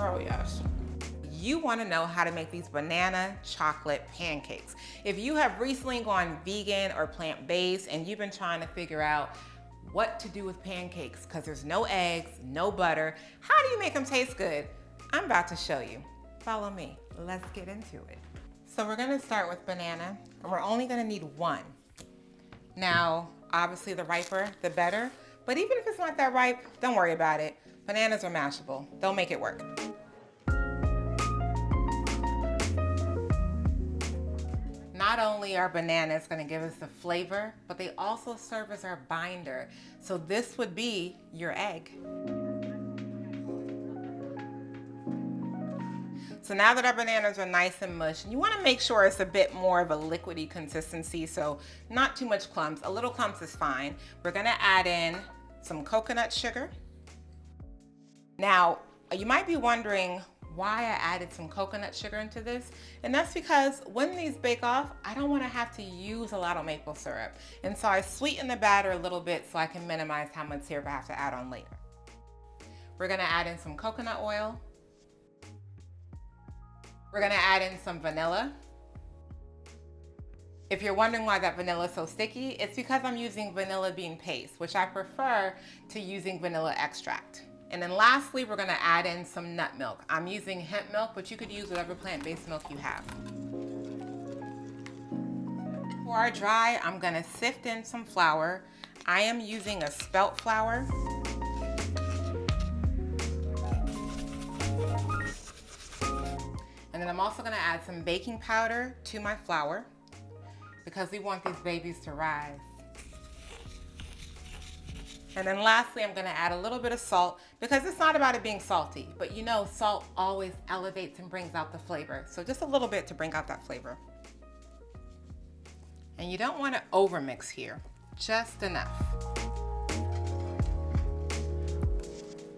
Girl, yes. You want to know how to make these banana chocolate pancakes. If you have recently gone vegan or plant-based and you've been trying to figure out what to do with pancakes because there's no eggs, no butter, how do you make them taste good? I'm about to show you. Follow me. Let's get into it. So we're going to start with banana, and we're only going to need one. Now, obviously the riper, the better, but even if it's not that ripe, don't worry about it. Bananas are mashable. They'll make it work. Not only are bananas going to give us the flavor, but they also serve as our binder. So this would be your egg. So now that our bananas are nice and mushed, you want to make sure it's a bit more of a liquidy consistency, so not too much clumps. A little clumps is fine. We're going to add in some coconut sugar. Now, you might be wondering why I added some coconut sugar into this, and that's because when these bake off, I don't want to have to use a lot of maple syrup. And so I sweeten the batter a little bit so I can minimize how much syrup I have to add on later. We're going to add in some coconut oil. We're going to add in some vanilla. If you're wondering why that vanilla is so sticky, it's because I'm using vanilla bean paste, which I prefer to using vanilla extract. And then lastly, we're gonna add in some nut milk. I'm using hemp milk, but you could use whatever plant-based milk you have. For our dry, I'm gonna sift in some flour. I am using a spelt flour. And then I'm also gonna add some baking powder to my flour because we want these babies to rise. And then lastly, I'm gonna add a little bit of salt because it's not about it being salty, but you know, salt always elevates and brings out the flavor. So just a little bit to bring out that flavor. And you don't wanna overmix here, just enough.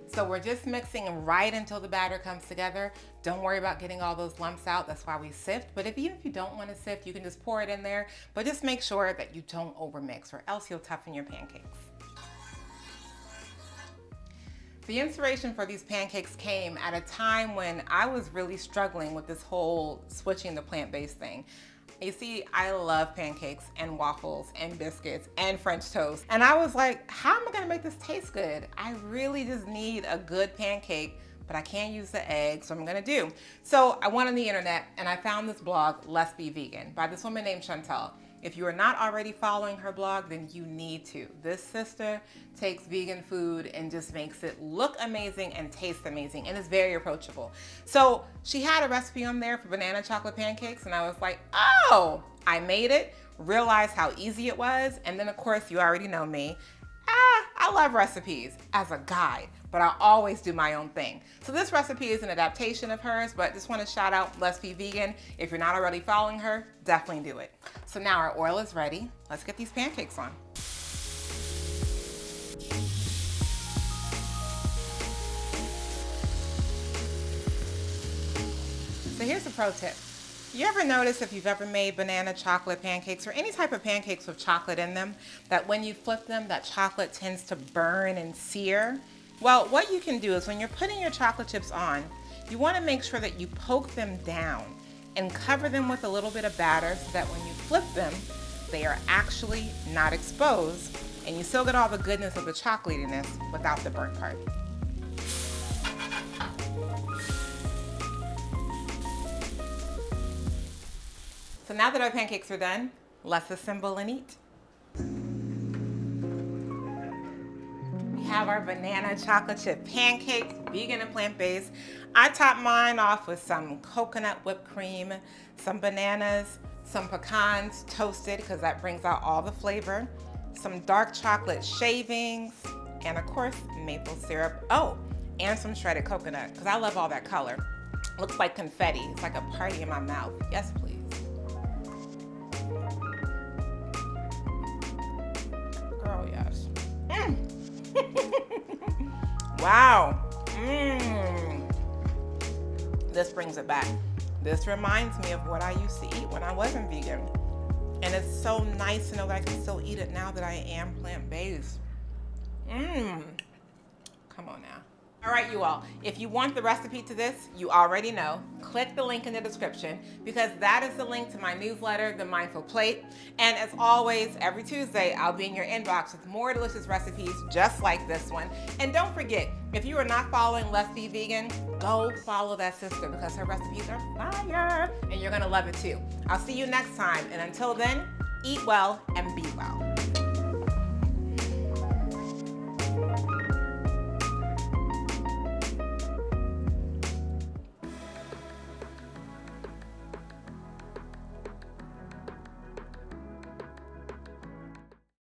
So we're just mixing right until the batter comes together. Don't worry about getting all those lumps out. That's why we sift. But even if you don't want to sift, you can just pour it in there. But just make sure that you don't overmix or else you'll toughen your pancakes. The inspiration for these pancakes came at a time when I was really struggling with this whole switching to plant-based thing. You see, I love pancakes and waffles and biscuits and French toast. And I was like, how am I gonna make this taste good? I really just need a good pancake, but I can't use the eggs, so I'm gonna do. So I went on the internet and I found this blog, Let's Be Vegan, by this woman named Chantal. If you are not already following her blog, then you need to. This sister takes vegan food and just makes it look amazing and taste amazing, and it's very approachable. So she had a recipe on there for banana chocolate pancakes, and I was like, oh, I made it, realized how easy it was, and then of course, you already know me. I love recipes as a guide, but I always do my own thing. So this recipe is an adaptation of hers, but just want to shout out Let's Be Vegan. If you're not already following her, definitely do it. So now our oil is ready. Let's get these pancakes on. So here's a pro tip. You ever notice if you've ever made banana chocolate pancakes or any type of pancakes with chocolate in them, that when you flip them, that chocolate tends to burn and sear? Well, what you can do is when you're putting your chocolate chips on, you want to make sure that you poke them down and cover them with a little bit of batter so that when you flip them, they are actually not exposed and you still get all the goodness of the chocolatiness without the burnt part. So now that our pancakes are done, let's assemble and eat. We have our banana chocolate chip pancakes, vegan and plant-based. I top mine off with some coconut whipped cream, some bananas, some pecans toasted because that brings out all the flavor, some dark chocolate shavings, and of course, maple syrup. Oh, and some shredded coconut because I love all that color. Looks like confetti. It's like a party in my mouth. Yes, please. Girl, yes. Wow. This brings it back. This reminds me of what I used to eat when I wasn't vegan. And it's so nice to know that I can still eat it now that I am plant-based. Come on now. All right, you all, if you want the recipe to this, you already know, click the link in the description because that is the link to my newsletter, The Mindful Plate. And as always, every Tuesday, I'll be in your inbox with more delicious recipes just like this one. And don't forget, if you are not following Let's Be Vegan, go follow that sister because her recipes are fire and you're gonna love it too. I'll see you next time. And until then, eat well and be well.